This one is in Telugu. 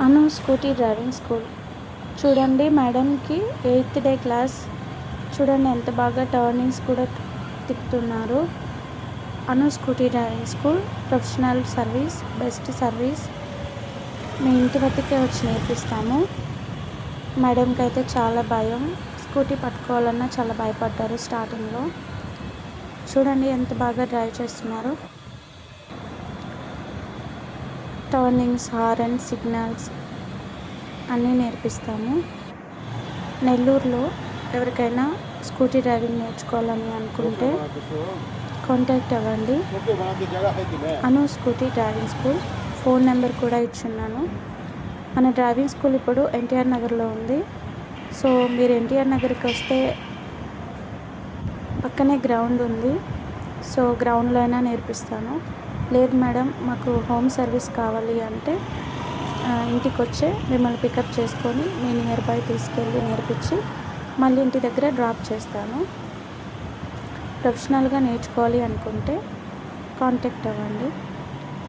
అను స్కూటీ డ్రైవింగ్ స్కూల్. చూడండి మేడంకి 8th డే క్లాస్. చూడండి ఎంత బాగా టర్నింగ్స్ కూడా తిప్పుతున్నారు. Anu scooty driving school professional service, best service. మీ ఇంటి వద్దకే వచ్చి నేర్పిస్తాము. మేడంకి అయితే చాలా భయం, స్కూటీ పట్టుకోవాలన్నా చాలా భయపడ్డారు స్టార్టింగ్లో. చూడండి ఎంత బాగా డ్రైవ్ చేస్తున్నారు. టర్నింగ్స్, హారన్, సిగ్నల్స్ అన్నీ నేర్పిస్తాము. నెల్లూరులో ఎవరికైనా స్కూటీ డ్రైవింగ్ నేర్చుకోవాలని అనుకుంటే కాంటాక్ట్ అవ్వండి. Anu scooty driving school phone number కూడా ఇచ్చున్నాను. మన డ్రైవింగ్ స్కూల్ ఇప్పుడు ఎన్టీఆర్ నగర్లో ఉంది. సో మీరు ఎన్టీఆర్ నగర్కి వస్తే పక్కనే గ్రౌండ్ ఉంది. సో గ్రౌండ్లో అయినా నేర్పిస్తాను. లేదు మేడం మాకు హోమ్ సర్వీస్ కావాలి అంటే ఇంటికి వచ్చే మిమ్మల్ని పికప్ చేసుకొని మీ నియర్ బై తీసుకెళ్ళి నేర్పించి మళ్ళీ ఇంటి దగ్గర డ్రాప్ చేస్తాను. ప్రొఫెషనల్గా నేర్చుకోవాలి అనుకుంటే కాంటాక్ట్ అవ్వండి.